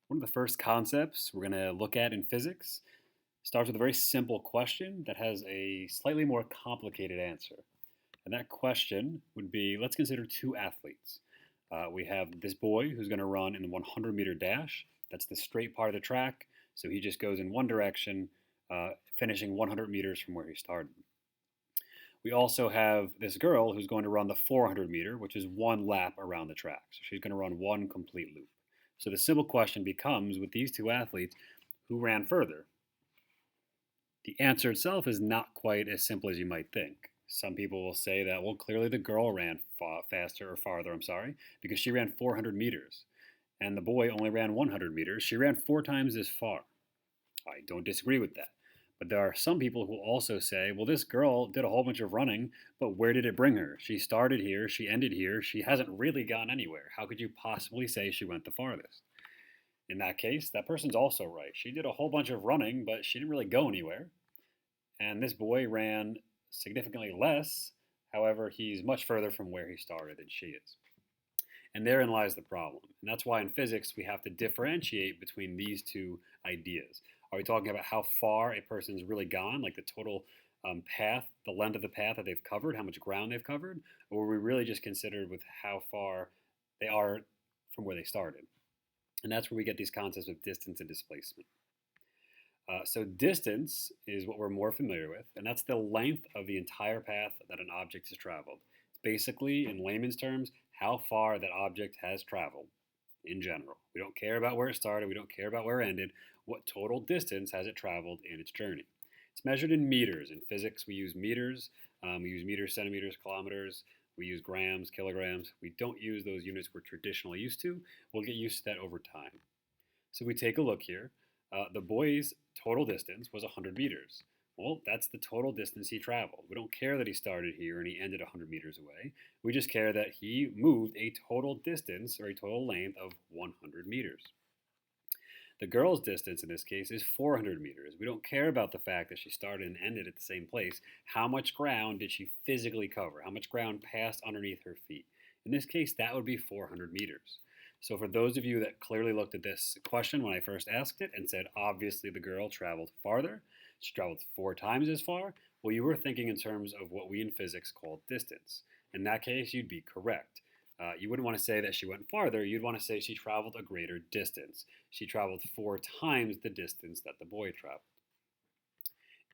One of the first concepts we're going to look at in physics starts with a very simple question that has a slightly more complicated answer. And that question would be, let's consider two athletes. We have this boy who's going to run in the 100-meter dash. That's the straight part of the track. So he just goes in one direction, finishing 100 meters from where he started. We also have this girl who's going to run the 400 meter, which is one lap around the track. So she's going to run one complete loop. So the simple question becomes, with these two athletes, who ran further? The answer itself is not quite as simple as you might think. Some people will say that, well, clearly the girl ran faster or farther, because she ran 400 meters. And the boy only ran 100 meters. She ran 4 times as far. I don't disagree with that. But there are some people who also say, well, this girl did a whole bunch of running, but where did it bring her? She started here, she ended here, she hasn't really gone anywhere. How could you possibly say she went the farthest? In that case, that person's also right. She did a whole bunch of running, but she didn't really go anywhere. And this boy ran significantly less. However, he's much further from where he started than she is. And therein lies the problem. And that's why in physics we have to differentiate between these two ideas. Are we talking about how far a person's really gone, like the total path, the length of the path that they've covered, how much ground they've covered? Or are we really just considered with how far they are from where they started? And that's where we get these concepts of distance and displacement. So distance is what we're more familiar with, and that's the length of the entire path that an object has traveled. It's basically, in layman's terms, how far that object has traveled in general. We don't care about where it started, we don't care about where it ended. What total distance has it traveled in its journey? It's measured in meters. In physics, we use meters. We use meters, centimeters, kilometers. We use grams, kilograms. We don't use those units we're traditionally used to. We'll get used to that over time. So we take a look here. The boy's total distance was 100 meters. Well, that's the total distance he traveled. We don't care that he started here and he ended 100 meters away. We just care that he moved a total distance or a total length of 100 meters. The girl's distance in this case is 400 meters. We don't care about the fact that she started and ended at the same place. How much ground did she physically cover? How much ground passed underneath her feet? In this case, that would be 400 meters. So for those of you that clearly looked at this question when I first asked it and said, obviously the girl traveled farther, she traveled 4 times as far, well, you were thinking in terms of what we in physics call distance. In that case, you'd be correct. You wouldn't want to say that she went farther. You'd want to say she traveled a greater distance. She traveled 4 times the distance that the boy traveled.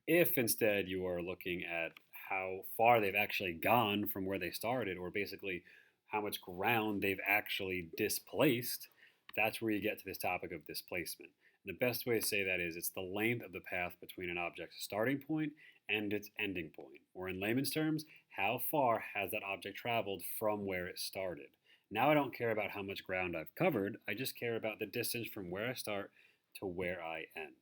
If instead you are looking at how far they've actually gone from where they started, or basically how much ground they've actually displaced, that's where you get to this topic of displacement. And the best way to say that is it's the length of the path between an object's starting point and its ending point. Or in layman's terms, how far has that object traveled from where it started? Now I don't care about how much ground I've covered, I just care about the distance from where I start to where I end.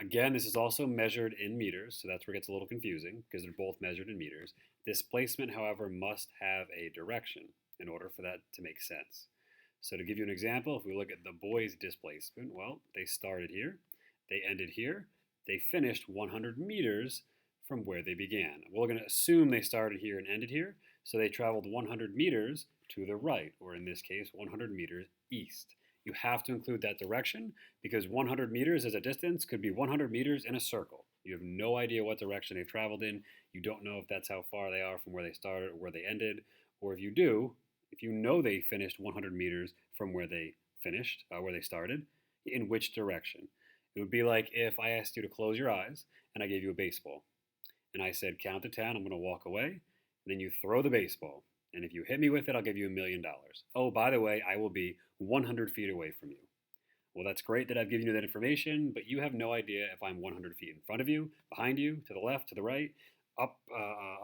Again, this is also measured in meters, so that's where it gets a little confusing because they're both measured in meters. Displacement, however, must have a direction in order for that to make sense. So to give you an example, if we look at the boys' displacement, well, they started here, they ended here, they finished 100 meters from where they began. We're going to assume they started here and ended here, so they traveled 100 meters to the right, or in this case, 100 meters east. You have to include that direction because 100 meters as a distance could be 100 meters in a circle. You have no idea what direction they've traveled in. You don't know if that's how far they are from where they started or where they ended. Or if you do, if you know they finished 100 meters from where they finished, where they started, in which direction? It would be like if I asked you to close your eyes and I gave you a baseball. And I said, count to 10, I'm going to walk away. And then you throw the baseball. And if you hit me with it, I'll give you $1,000,000. Oh, by the way, I will be 100 feet away from you. Well, that's great that I've given you that information, but you have no idea if I'm 100 feet in front of you, behind you, to the left, to the right, up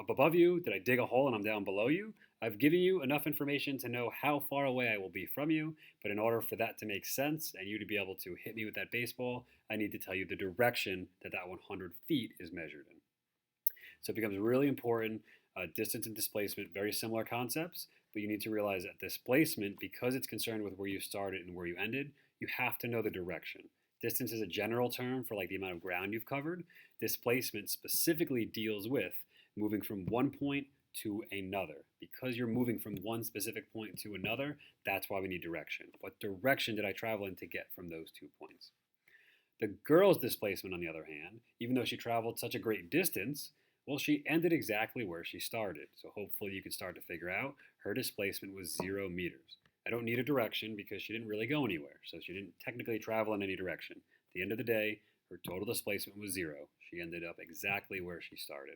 above you. Did I dig a hole and I'm down below you? I've given you enough information to know how far away I will be from you, but in order for that to make sense and you to be able to hit me with that baseball, I need to tell you the direction that that 100 feet is measured in. So it becomes really important. Distance and displacement, very similar concepts, but you need to realize that displacement, because it's concerned with where you started and where you ended, you have to know the direction. Distance is a general term for like the amount of ground you've covered. Displacement specifically deals with moving from one point to another. Because you're moving from one specific point to another, that's why we need direction. What direction did I travel in to get from those 2 points? The girl's displacement, on the other hand, even though she traveled such a great distance, well, she ended exactly where she started. So hopefully you can start to figure out her displacement was 0 meters. I don't need a direction because she didn't really go anywhere. So she didn't technically travel in any direction. At the end of the day, her total displacement was 0. She ended up exactly where she started.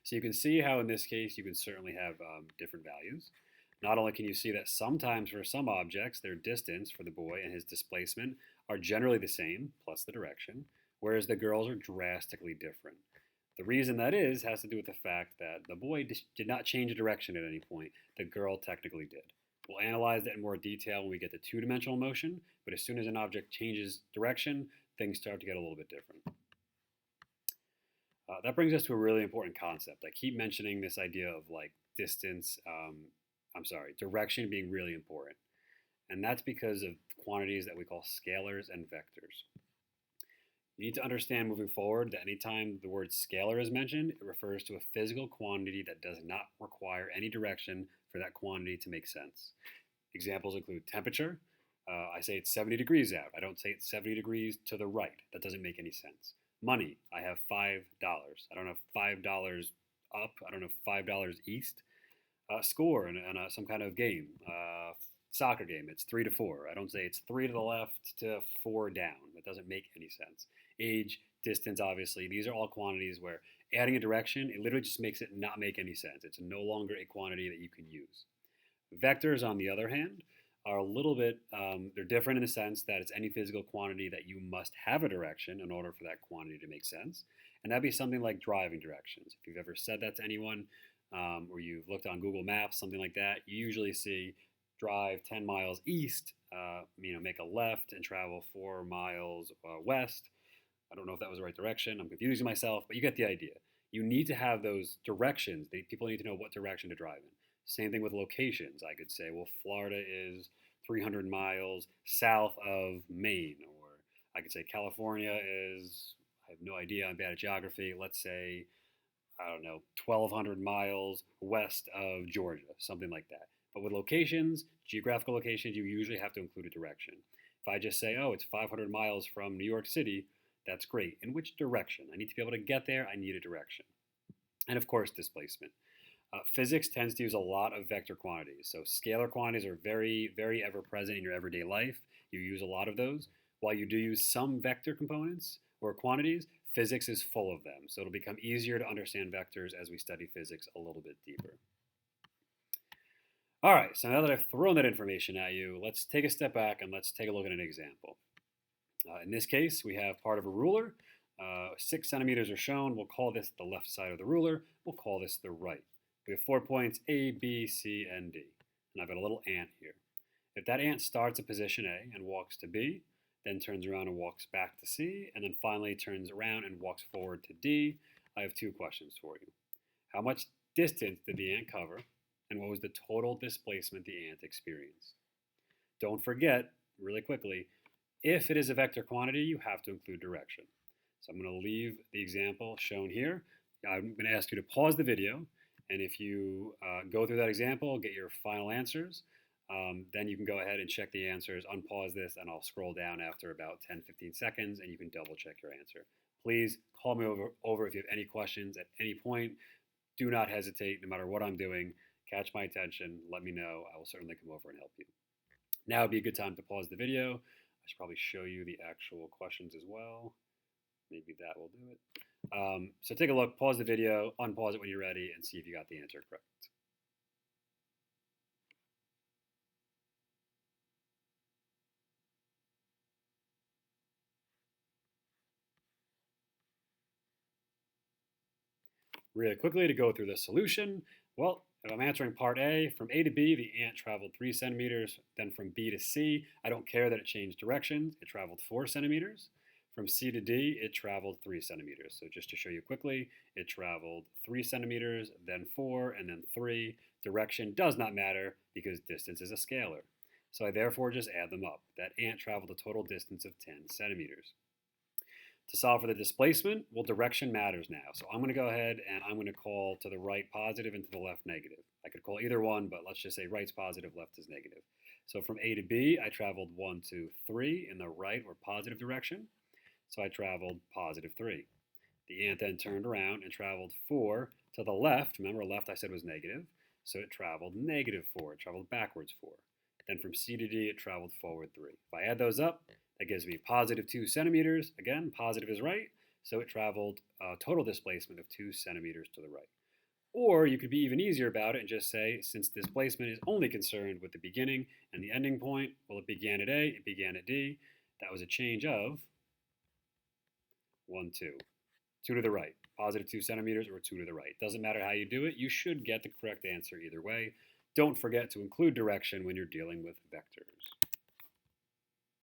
So you can see how in this case you can certainly have different values. Not only can you see that sometimes for some objects, their distance for the boy and his displacement are generally the same, plus the direction, whereas the girls are drastically different. The reason that has to do with the fact that the boy did not change direction at any point. The girl technically did. We'll analyze that in more detail when we get to two-dimensional motion, but as soon as an object changes direction, things start to get a little bit different. That brings us to a really important concept. I keep mentioning this idea of like direction being really important. And that's because of quantities that we call scalars and vectors. You need to understand moving forward that anytime the word scalar is mentioned, it refers to a physical quantity that does not require any direction for that quantity to make sense. Examples include temperature. I say it's 70 degrees out. I don't say it's 70 degrees to the right. That doesn't make any sense. Money, I have $5. I don't have $5 up. I don't have $5 east. Score in some kind of game, soccer game, it's 3-4. I don't say it's 3 to the left to 4 down. That doesn't make any sense. Age, distance, obviously, these are all quantities where adding a direction, it literally just makes it not make any sense. It's no longer a quantity that you can use. Vectors, on the other hand, are a little bit, they're different in the sense that it's any physical quantity that you must have a direction in order for that quantity to make sense. And that'd be something like driving directions. If you've ever said that to anyone, or you've looked on Google Maps, something like that, you usually see drive 10 miles east, make a left and travel 4 miles west. I don't know if that was the right direction. I'm confusing myself, but you get the idea. You need to have those directions. People need to know what direction to drive in. Same thing with locations. I could say, well, Florida is 300 miles south of Maine. Or I could say California is, I have no idea, I'm bad at geography. Let's say, 1,200 miles west of Georgia, something like that. But with locations, geographical locations, you usually have to include a direction. If I just say, oh, it's 500 miles from New York City, that's great. In which direction? I need to be able to get there. I need a direction. And of course, displacement. Physics tends to use a lot of vector quantities. So scalar quantities are very, very ever present in your everyday life. You use a lot of those. While you do use some vector components or quantities, physics is full of them. So it'll become easier to understand vectors as we study physics a little bit deeper. All right, so now that I've thrown that information at you, let's take a step back and let's take a look at an example. In this case, we have part of a ruler. 6 centimeters are shown. We'll call this the left side of the ruler. We'll call this the right. We have 4 points, A, B, C, and D. And I've got a little ant here. If that ant starts at position A and walks to B, then turns around and walks back to C, and then finally turns around and walks forward to D, I have 2 questions for you. How much distance did the ant cover, and what was the total displacement the ant experienced? Don't forget, really quickly, if it is a vector quantity, you have to include direction. So I'm going to leave the example shown here. I'm going to ask you to pause the video, and if you go through that example, get your final answers, then you can go ahead and check the answers, unpause this, and I'll scroll down after about 10-15 seconds, and you can double check your answer. Please call me over if you have any questions at any point. Do not hesitate, no matter what I'm doing. Catch my attention, let me know. I will certainly come over and help you. Now would be a good time to pause the video. I should probably show you the actual questions as well. Maybe that will do it. So take a look, pause the video, unpause it when you're ready, and see if you got the answer correct. Really quickly to go through the solution. Well, if I'm answering part A, from A to B, the ant traveled 3 centimeters. Then from B to C, I don't care that it changed directions. It traveled 4 centimeters. From C to D, it traveled 3 centimeters. So just to show you quickly, it traveled 3 centimeters, then 4, and then 3. Direction does not matter because distance is a scalar. So I therefore just add them up. That ant traveled a total distance of 10 centimeters. To solve for the displacement, well, direction matters now. So I'm going to go ahead and I'm going to call to the right positive and to the left negative. I could call either one, but let's just say right's positive, left is negative. So from A to B, I traveled 1, 2, 3 in the right or positive direction. So I traveled positive 3. The ant then turned around and traveled 4 to the left. Remember, left I said was negative. So it traveled negative 4. It traveled backwards 4. Then from C to D, it traveled forward 3. If I add those up, that gives me positive 2 centimeters. Again, positive is right. So it traveled a total displacement of 2 centimeters to the right. Or you could be even easier about it and just say, since displacement is only concerned with the beginning and the ending point, well, it began at A, it began at D. That was a change of 1, 2. 2 to the right, positive 2 centimeters or 2 to the right. Doesn't matter how you do it, you should get the correct answer either way. Don't forget to include direction when you're dealing with vectors.